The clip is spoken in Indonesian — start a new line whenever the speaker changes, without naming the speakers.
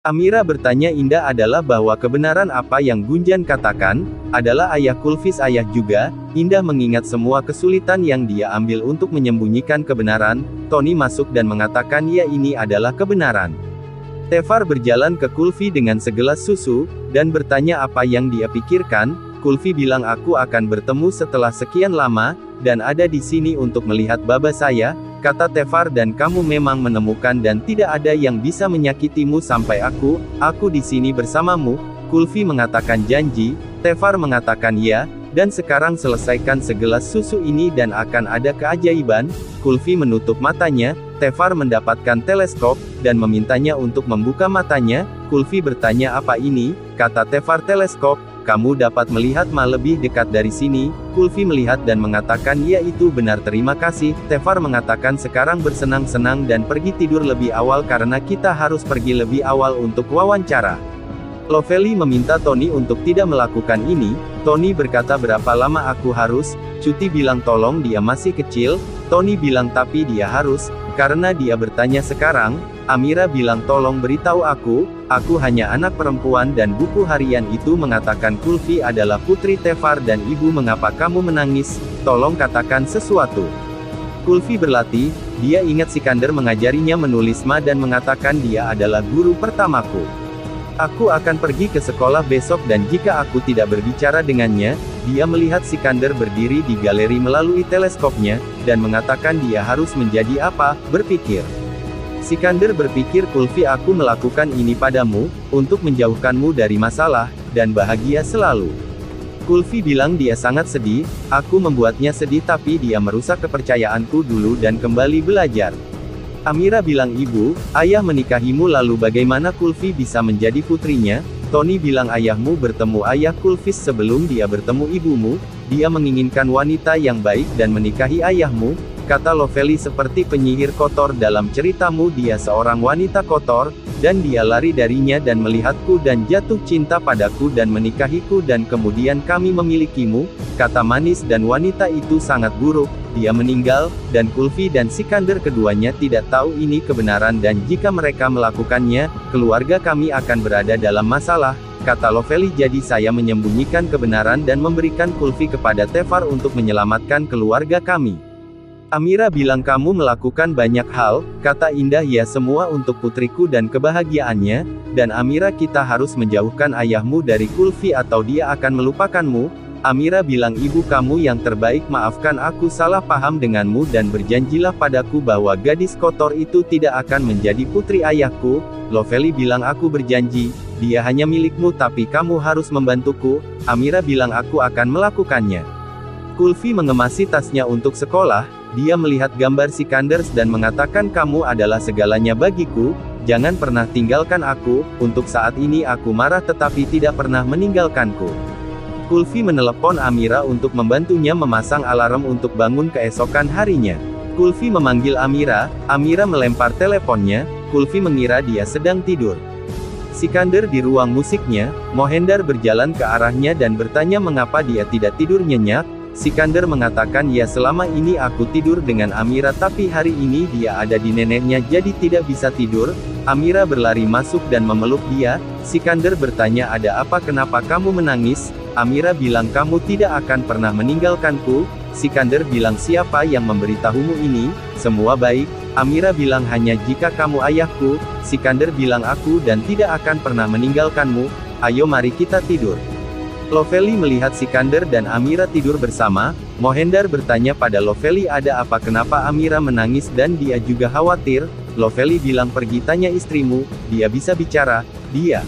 Amira bertanya Indah adalah bahwa kebenaran apa yang Gunjan katakan, adalah ayah Kulfis ayah juga. Indah mengingat semua kesulitan yang dia ambil untuk menyembunyikan kebenaran. Tony masuk dan mengatakan ya ini adalah kebenaran. Tefar berjalan ke Kulfi dengan segelas susu, dan bertanya apa yang dia pikirkan. Kulfi bilang aku akan bertemu setelah sekian lama, dan ada di sini untuk melihat baba saya, kata Tefar dan kamu memang menemukan dan tidak ada yang bisa menyakitimu sampai aku di sini bersamamu. Kulfi mengatakan janji, Tefar mengatakan ya, dan sekarang selesaikan segelas susu ini dan akan ada keajaiban. Kulfi menutup matanya, Tefar mendapatkan teleskop, dan memintanya untuk membuka matanya. Kulfi bertanya apa ini, kata Tefar teleskop, kamu dapat melihat Ma lebih dekat dari sini. Kulfi melihat dan mengatakan ya itu benar terima kasih. Tefar mengatakan sekarang bersenang-senang dan pergi tidur lebih awal karena kita harus pergi lebih awal untuk wawancara. Lovely meminta Tony untuk tidak melakukan ini. Tony berkata berapa lama aku harus cuti, bilang tolong dia masih kecil. Tony bilang tapi dia harus, karena dia bertanya sekarang. Amira bilang tolong beritahu aku hanya anak perempuan dan buku harian itu mengatakan Kulfi adalah putri Tefar dan ibu mengapa kamu menangis, tolong katakan sesuatu. Kulfi berlatih, dia ingat Sikander mengajarinya menulis Ma dan mengatakan dia adalah guru pertamaku. Aku akan pergi ke sekolah besok dan jika aku tidak berbicara dengannya, dia melihat Sikander berdiri di galeri melalui teleskopnya, dan mengatakan dia harus menjadi apa, berpikir. Sikander berpikir Kulfi aku melakukan ini padamu, untuk menjauhkanmu dari masalah, dan bahagia selalu. Kulfi bilang dia sangat sedih, aku membuatnya sedih tapi dia merusak kepercayaanku dulu dan kembali belajar. Amira bilang ibu, ayah menikahimu lalu bagaimana Kulfi bisa menjadi putrinya? Tony bilang ayahmu bertemu ayah Kulfis sebelum dia bertemu ibumu, dia menginginkan wanita yang baik dan menikahi ayahmu, kata Lovely seperti penyihir kotor dalam ceritamu dia seorang wanita kotor, dan dia lari darinya dan melihatku dan jatuh cinta padaku dan menikahiku dan kemudian kami memilikimu, kata manis dan wanita itu sangat buruk, dia meninggal, dan Kulfi dan Sikander keduanya tidak tahu ini kebenaran dan jika mereka melakukannya, keluarga kami akan berada dalam masalah, kata Lovely jadi saya menyembunyikan kebenaran dan memberikan Kulfi kepada Tefar untuk menyelamatkan keluarga kami. Amira bilang kamu melakukan banyak hal, kata Indah ya semua untuk putriku dan kebahagiaannya, dan Amira kita harus menjauhkan ayahmu dari Kulfi atau dia akan melupakanmu. Amira bilang ibu kamu yang terbaik maafkan aku salah paham denganmu dan berjanjilah padaku bahwa gadis kotor itu tidak akan menjadi putri ayahku. Lovely bilang aku berjanji, dia hanya milikmu tapi kamu harus membantuku. Amira bilang aku akan melakukannya. Kulfi mengemasi tasnya untuk sekolah, dia melihat gambar Sikander dan mengatakan kamu adalah segalanya bagiku, jangan pernah tinggalkan aku, untuk saat ini aku marah tetapi tidak pernah meninggalkanku. Kulfi menelepon Amira untuk membantunya memasang alarm untuk bangun keesokan harinya. Kulfi memanggil Amira, Amira melempar teleponnya, Kulfi mengira dia sedang tidur. Sikander di ruang musiknya, Mohendar berjalan ke arahnya dan bertanya mengapa dia tidak tidur nyenyak. Sikander mengatakan ya selama ini aku tidur dengan Amira tapi hari ini dia ada di neneknya jadi tidak bisa tidur. Amira berlari masuk dan memeluk dia. Sikander bertanya ada apa kenapa kamu menangis? Amira bilang kamu tidak akan pernah meninggalkanku. Sikander bilang siapa yang memberitahumu ini? Semua baik. Amira bilang hanya jika kamu ayahku. Sikander bilang aku dan tidak akan pernah meninggalkanmu. Ayo mari kita tidur. Lovely melihat Sikander dan Amira tidur bersama. Mohendar bertanya pada Lovely ada apa kenapa Amira menangis dan dia juga khawatir. Lovely bilang pergi tanya istrimu, dia bisa bicara, dia